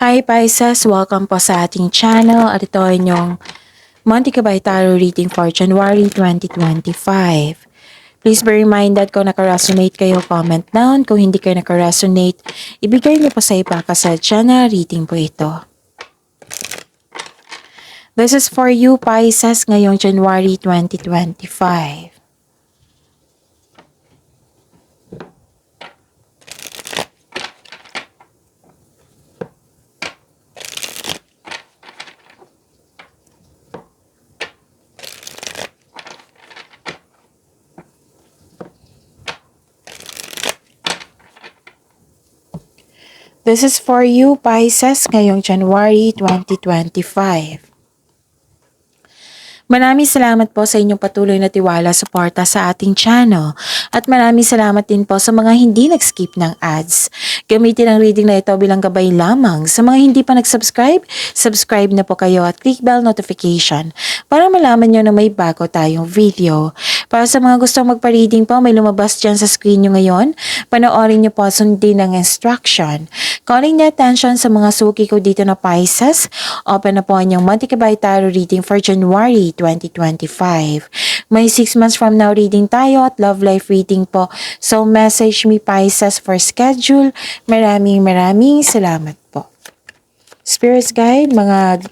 Hi Pisces! Welcome po sa ating channel at ito ay inyong Monthly Kabay Tarot Reading for January 2025. Please be reminded kung naka-resonate kayo, comment down. Kung hindi kayo naka-resonate, ibigay niyo po sa iba kasi channel reading po ito. This is for you Pisces ngayong January 2025. This is for you Pisces ngayong January 2025. Maraming salamat po sa inyong patuloy na tiwala, suporta sa ating channel. At maraming salamat din po sa mga hindi nag-skip ng ads. Gamitin ang reading na ito bilang gabay lamang. Sa mga hindi pa nag-subscribe, subscribe na po kayo at click bell notification para malaman nyo na may bago tayong video. Para sa mga gustong magpa-reading po, may lumabas dyan sa screen nyo ngayon. Panoorin nyo po, sundin ang instruction. Calling the attention sa mga suki ko dito na Pisces. Open na po ang inyong Monthly Kabay Tarot Reading for January 2025. May 6 months from now reading tayo at love life reading po. So message me Pisces for schedule. Maraming salamat po. Spirits Guide, mga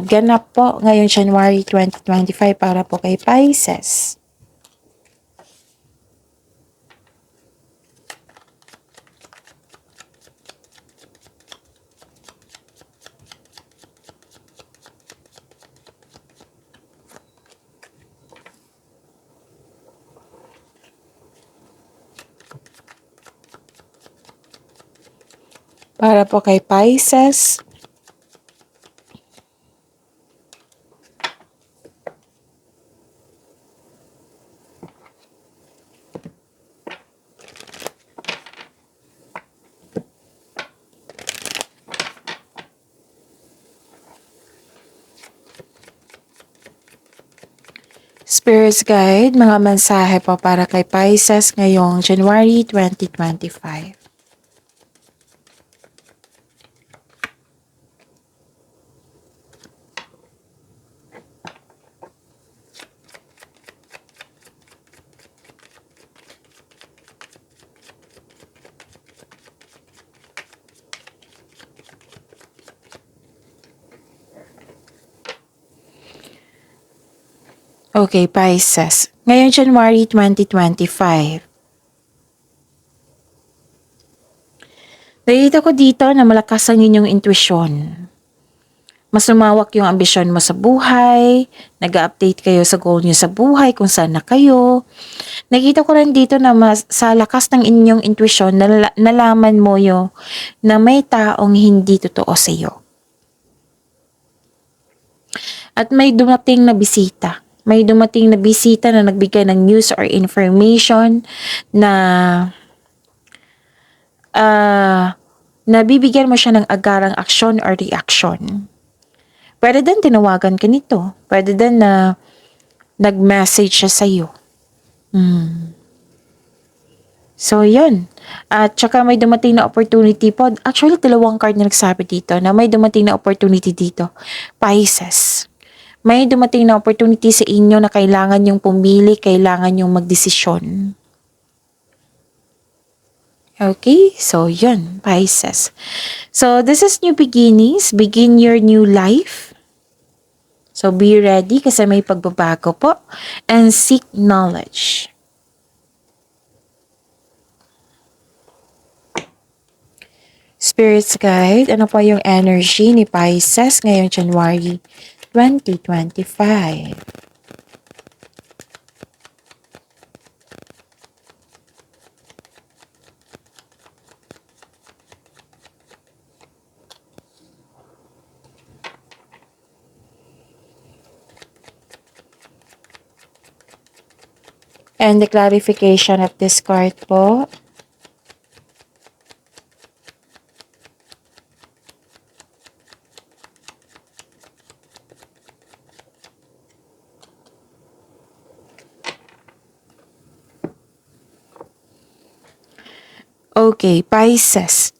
ganap po ngayong January 2025 para po kay Pisces. Para po kay Pisces. Spirits Guide, mga mensahe po para kay Pisces ngayong January 2025. Okay, Pisces. Ngayong January 2025. Nakita ko dito na malakas ang inyong intuition. Mas lumawak yung ambisyon mo sa buhay, nag-update kayo sa goal niyo sa buhay, kung saan na kayo. Nakita ko rin dito na sa lakas ng inyong intuition, nalaman mo na may taong hindi totoo sa iyo. At may dumating na bisita. May dumating na bisita na nagbigay ng news or information na nabibigyan mo siya ng agarang aksyon or reaction. Pwede din tinawagan ka nito. Pwede din na nag-message siya sa'yo. So, yun. At saka may dumating na opportunity po. Actually, dalawang card na nagsabi dito na may dumating na opportunity dito. Pisces. May dumating na opportunity sa inyo na kailangan yung pumili, kailangan yung magdesisyon. Okay, so yun, Pisces. So this is new beginnings, begin your new life. So be ready kasi may pagbabago po and seek knowledge. Spirits Guide, ano po yung energy ni Pisces ngayong January 2025. And the clarification of this card po. Okay, Pisces.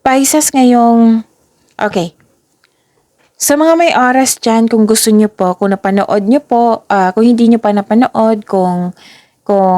Pisces ngayong, okay. Sa mga may oras dyan, kung gusto nyo po, kung napanood nyo po, kung hindi nyo pa napanood, kung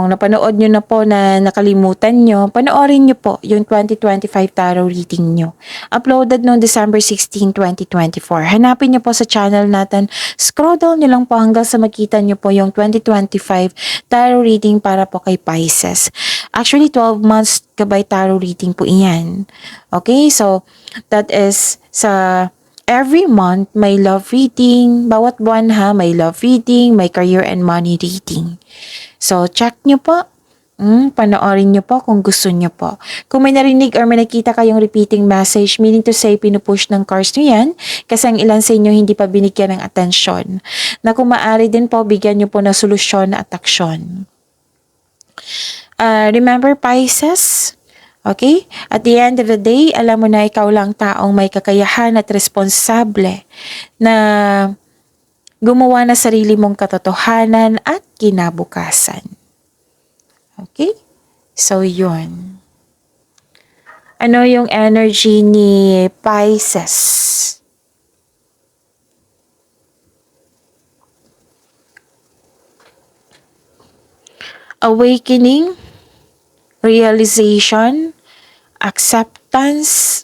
napanood nyo na po na nakalimutan nyo, panoorin nyo po yung 2025 tarot reading nyo. Uploaded noong December 16, 2024. Hanapin nyo po sa channel natin. Scroll down nyo lang po hanggang sa makita nyo po yung 2025 tarot reading para po kay Pisces. Actually, 12 months gabay tarot reading po iyan. Okay, so that is sa every month may love reading, bawat buwan ha, may love reading, may career and money reading. So, check nyo po. Panoorin nyo po kung gusto nyo po. Kung may narinig or may nakita kayong repeating message, meaning to say, pinupush ng cards nyo yan, kasi ang ilan sa inyo hindi pa binigyan ng atensyon. Na kung maaari din po, bigyan nyo po ng solusyon at aksyon. Remember Pisces? Okay? At the end of the day, alam mo na ikaw lang taong may kakayahan at responsable na gumawa na sarili mong katotohanan at kinabukasan. Okay? So, yun. Ano yung energy ni Pisces? Awakening, realization, acceptance,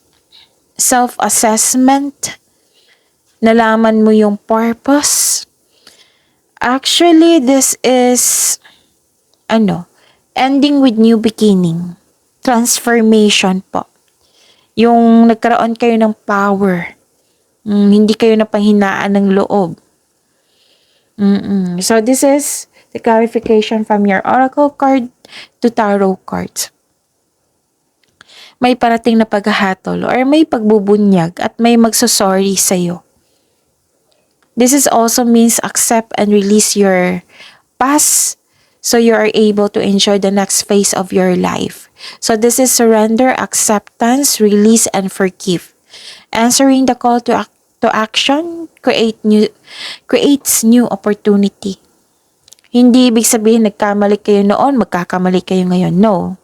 self-assessment, nalaman mo yung purpose. Actually, this is, ending with new beginning. Transformation po. Yung nagkaroon kayo ng power. Hindi kayo napanghinaan ng loob. So, this is the clarification from your oracle card to tarot cards. May parating na paghahatol or may pagbubunyag at may magsasorry sa'yo. This is also means accept and release your past so you are able to enjoy the next phase of your life. So this is surrender, acceptance, release, and forgive. Answering the call to action creates new opportunity. Hindi ibig sabihin nagkamali kayo noon, magkakamali kayo ngayon. No.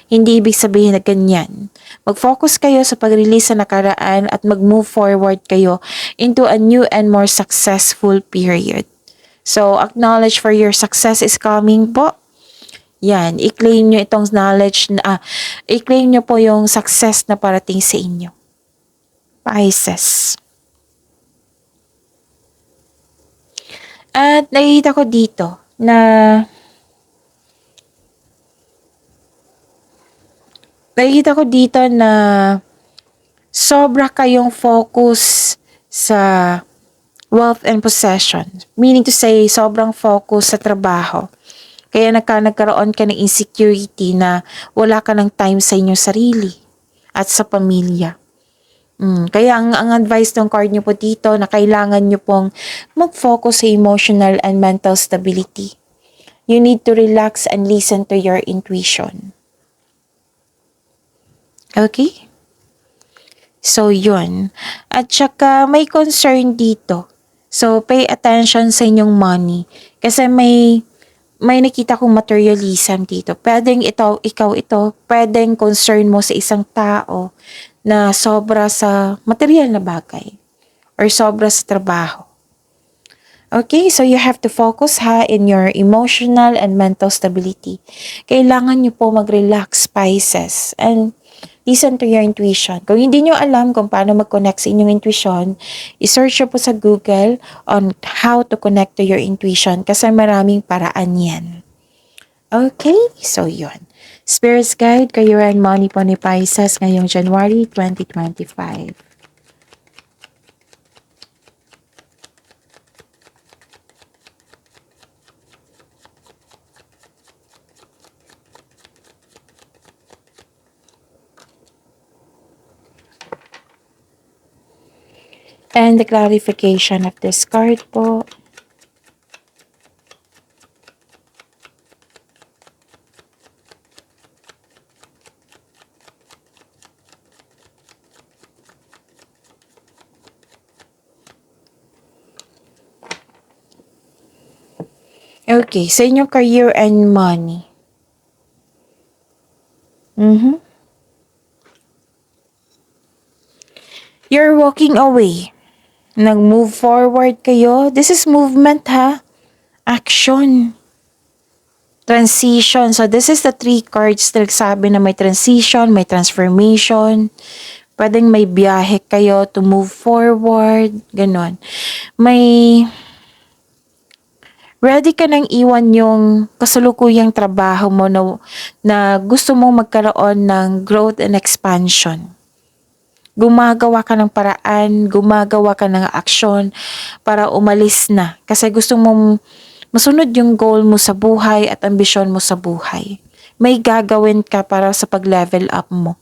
Hindi ibig sabihin na ganyan. Mag-focus kayo sa pag-release sa nakaraan at mag-move forward kayo into a new and more successful period. So, acknowledge for your success is coming po. Yan, i-claim nyo itong knowledge na, i-claim nyo po yung success na parating sa inyo. Pisces. At nakikita ko dito na sobra kayong focus sa wealth and possession. Meaning to say, sobrang focus sa trabaho. Kaya nagkaroon ka ng insecurity na wala ka ng time sa inyong sarili at sa pamilya. Kaya ang advice ng card nyo po dito na kailangan nyo pong mag-focus sa emotional and mental stability. You need to relax and listen to your intuition. Okay? So, yun. At saka may concern dito. So, pay attention sa inyong money. Kasi may nakita kong materialism dito. Pwedeng ikaw ito, pwedeng concern mo sa isang tao na sobra sa material na bagay or sobra sa trabaho. Okay, so you have to focus in your emotional and mental stability. Kailangan nyo po mag-relax, Pisces, and listen to your intuition. Kung hindi nyo alam kung paano mag-connect sa inyong intuition, i-search nyo po sa Google on how to connect to your intuition kasi maraming paraan yan. Okay, so yun. Spirit's Guide, Career and Money po ni Pisces ngayong January 2025. And the clarification of this card po. Okay, sa inyong career and money. Mhm. You're walking away. Nag-move forward kayo. This is movement ha. Action. Transition. So this is the three cards na nagsabi na may transition, may transformation. Pwedeng may biyahe kayo to move forward. Ganon. May ready ka nang iwan yung kasalukuyang trabaho mo na gusto mong magkaroon ng growth and expansion. Gumagawa ka ng paraan, gumagawa ka ng aksyon para umalis na. Kasi gusto mong masunod yung goal mo sa buhay at ambisyon mo sa buhay. May gagawin ka para sa pag-level up mo.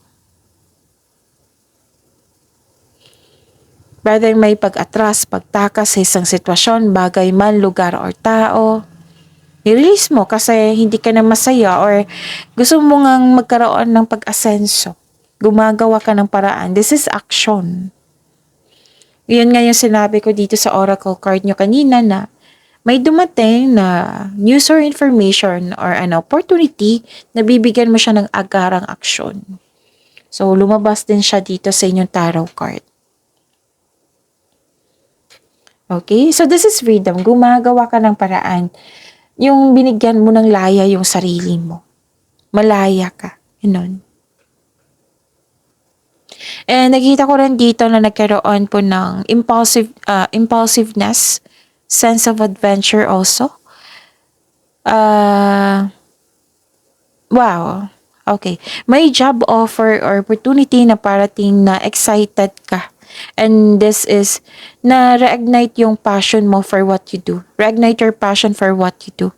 Whether may pag-atras, pagtakas sa isang sitwasyon, bagay man, lugar or tao, i-release mo kasi hindi ka na masaya or gusto mo ngang magkaroon ng pag-asenso. Gumagawa ka ng paraan. This is action. Yun nga yung sinabi ko dito sa oracle card nyo kanina na may dumating na news or information or an opportunity na bibigyan mo siya ng agarang aksyon. So, lumabas din siya dito sa inyong tarot card. Okay? So, this is freedom. Gumagawa ka ng paraan. Yung binigyan mo ng laya yung sarili mo. Malaya ka. Yun. And nakita ko rin dito na nagkaroon po ng impulsiveness, sense of adventure also. Wow. Okay. May job offer or opportunity na parating na excited ka. And this is na reignite yung passion mo for what you do. Reignite your passion for what you do.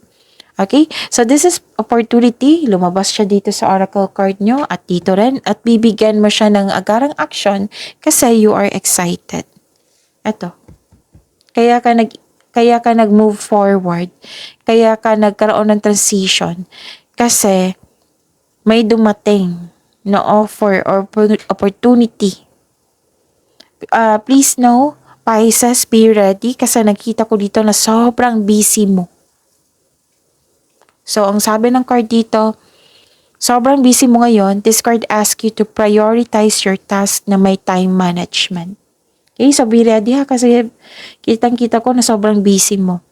Okay? So this is opportunity. Lumabas siya dito sa oracle card nyo at dito rin. At bibigyan mo siya ng agarang action kasi you are excited. Eto. Kaya ka nag-move forward. Kaya ka nagkaroon ng transition. Kasi may dumating na offer or opportunity. Please know, Pisces, be ready kasi nakita ko dito na sobrang busy mo. So, ang sabi ng card dito, sobrang busy mo ngayon, this card asks you to prioritize your task na may time management. Okay, so be ready ha kasi kitang-kita ko na sobrang busy mo.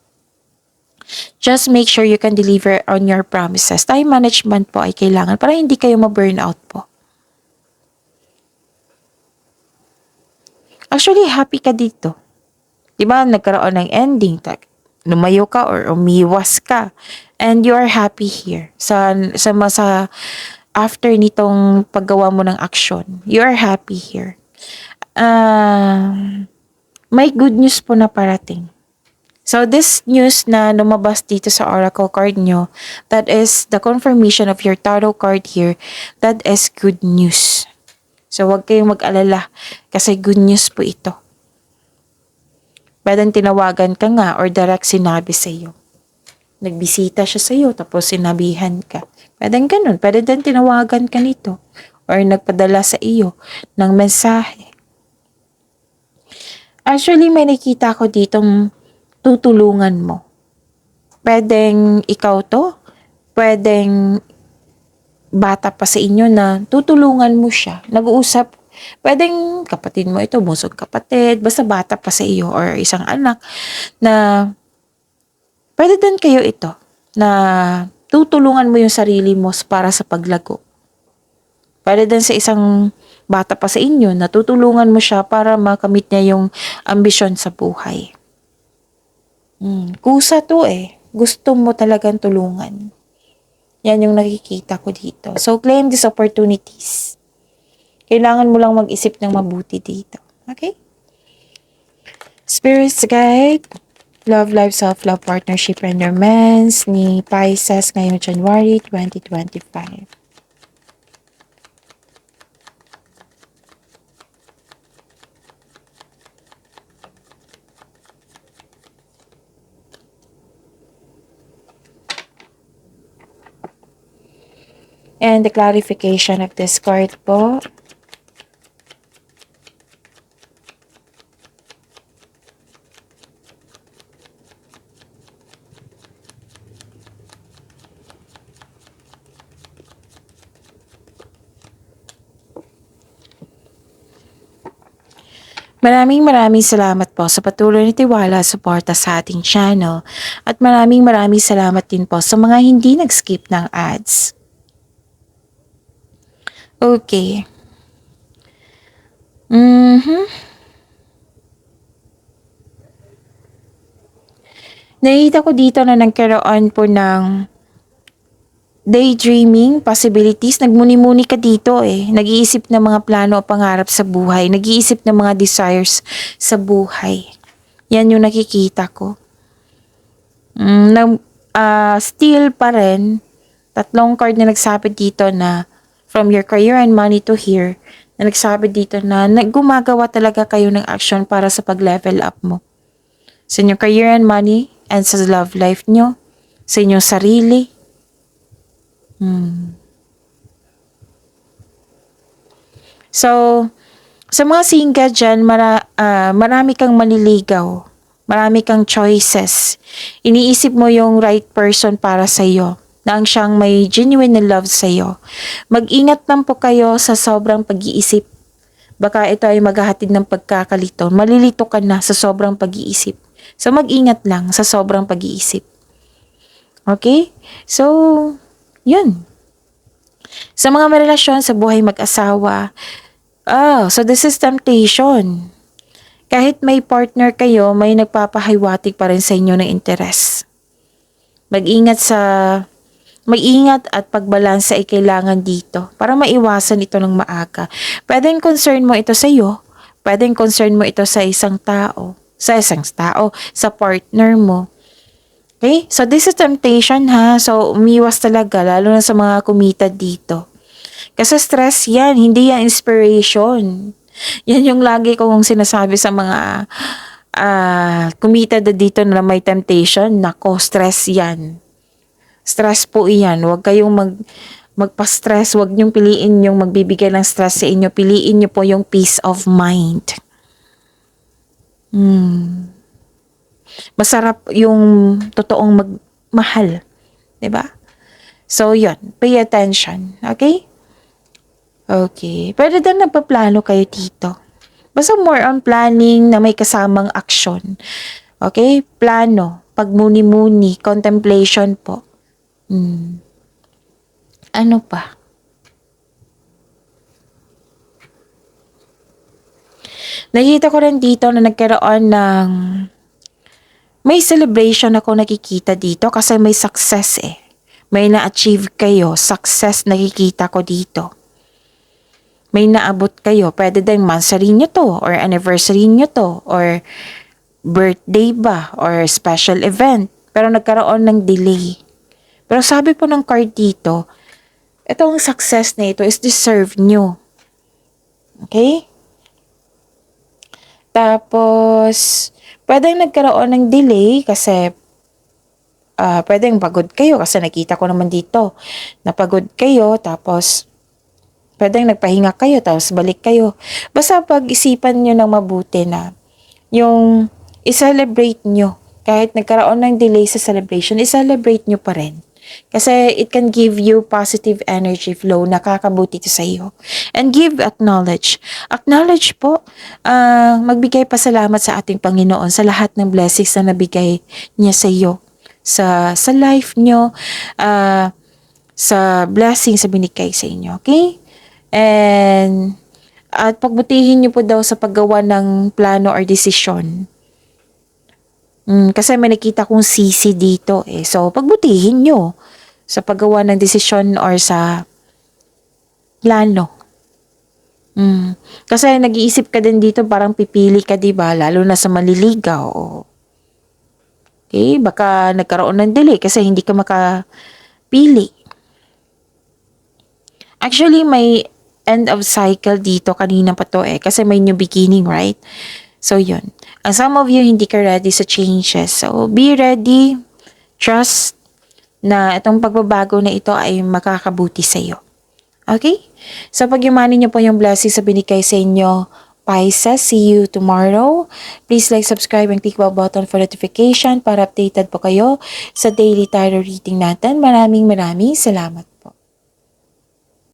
Just make sure you can deliver on your promises. Time management po ay kailangan para hindi kayo ma-burnout po. Actually, happy ka dito. Diba, nagkaroon ng ending. Lumayo ka or umiwas ka. And you are happy here. Sa after nitong paggawa mo ng aksyon. You are happy here. May good news po na parating. So this news na lumabas dito sa oracle card nyo, that is the confirmation of your tarot card here, that is good news. So huwag kayong mag-alala kasi good news po ito. Pwedeng tinawagan ka nga or direct sinabi sa iyo. Nagbisita siya sa iyo tapos sinabihan ka. Pwedeng ganun. Pwede din tinawagan ka nito or nagpadala sa iyo ng mensahe. Actually, may nakita ko ditong tutulungan mo. Pwedeng ikaw to. Pwedeng bata pa sa inyo na tutulungan mo siya. Nag-uusap. Pwedeng kapatid mo ito, busog kapatid, basta bata pa sa iyo or isang anak na pwede din kayo ito na tutulungan mo yung sarili mo para sa paglago. Pwede din sa isang bata pa sa inyo na tutulungan mo siya para makamit niya yung ambisyon sa buhay. Kusa to eh. Gusto mo talagang tulungan. Yan yung nakikita ko dito. So, claim these opportunities. Kailangan mo lang mag-isip ng mabuti dito. Okay? Spirits Guide, Love Life, Self-Love, Partnership, and Romance ni Pisces ngayong January 2025. And the clarification of this card po, Maraming salamat po sa patuloy na tiwala at suporta sa ating channel. At maraming salamat din po sa mga hindi nag-skip ng ads. Okay. Nakita ko dito na nagkaroon po ng daydreaming possibilities. Nagmuni-muni ka dito eh. Nag-iisip ng mga plano o pangarap sa buhay. Nag-iisip ng mga desires sa buhay. Yan yung nakikita ko. Still pa rin, tatlong card na nagsabi dito na from your career and money to here, na nagsabi dito na gumagawa talaga kayo ng action para sa pag-level up mo. Sa inyong career and money and sa love life nyo, sa inyong sarili. So, sa mga single dyan, marami kang manliligaw. Marami kang choices. Iniisip mo yung right person para sa iyo, na ang siyang may genuine na love sa iyo. Mag-ingat lang po kayo sa sobrang pag-iisip. Baka ito ay maghahatid ng pagkakalito. Malilito ka na sa sobrang pag-iisip. So mag-ingat lang sa sobrang pag-iisip. Okay? So, yun. Sa mga relasyon sa buhay mag-asawa, so this is temptation. Kahit may partner kayo, may nagpapahiwatig pa rin sa inyo ng interes. Mag-ingat at pagbalansa ay kailangan dito para maiwasan ito ng maaga. Pwedeng concern mo ito sa iyo, pwedeng concern mo ito sa isang tao, sa partner mo. Okay? So this is temptation ha. So umiwas talaga, lalo na sa mga committed dito. Kasi stress yan, hindi yan inspiration. Yan yung lagi kong sinasabi sa mga committed dito na may temptation. Nako, stress yan. Stress po yan. Huwag kayong magpa-stress. Huwag niyong piliin yung magbibigay ng stress sa inyo. Piliin niyo po yung peace of mind. Masarap yung totoong magmahal. Diba? So, yun. Pay attention. Okay? Okay. Pwede din nagpaplano kayo dito. Basta more on planning na may kasamang action. Okay? Plano. Pagmuni-muni. Contemplation po. Ano pa? Nakita ko rin dito na nagkaroon ng may celebration ako nakikita dito kasi may success eh. May na-achieve kayo. Success nakikita ko dito. May naabot kayo. Pwede din monthsary nyo to or anniversary nyo to or birthday ba or special event. Pero nagkaroon ng delay. Pero sabi po ng card dito, itong success na ito is deserved nyo. Okay? Tapos, pwedeng nagkaroon ng delay kasi pwedeng pagod kayo kasi nakita ko naman dito na pagod kayo tapos pwedeng nagpahinga kayo tapos balik kayo. Basta pag-isipan nyo ng mabuti na yung i-celebrate nyo. Kahit nagkaroon ng delay sa celebration, i-celebrate nyo pa rin. Kasi it can give you positive energy flow na kakabuti to sa iyo. And give acknowledge. Acknowledge po, magbigay pasalamat sa ating Panginoon sa lahat ng blessings na nabigay niya sa iyo. Sa life nyo, sa blessings na binigay sa inyo. Okay? At pagbutihin nyo po daw sa paggawa ng plano or desisyon. Kasi may nakita kong sisi dito eh. So, pagbutihin nyo sa paggawa ng desisyon or sa plano. Kasi nag-iisip ka din dito, parang pipili ka, diba? Lalo na sa maliligaw. Okay? Baka nagkaroon ng delay kasi hindi ka makapili. Actually, may end of cycle dito kanina pa to eh. Kasi may new beginning, right? So, yun. And some of you, hindi ka ready sa changes. So, be ready. Trust na itong pagbabago na ito ay makakabuti sa iyo. Okay? So, pagyamanin niyo po yung blessings sa binigay sa inyo, Pisces. See you tomorrow. Please like, subscribe, and click the button for notification para updated po kayo sa daily tarot reading natin. Maraming salamat.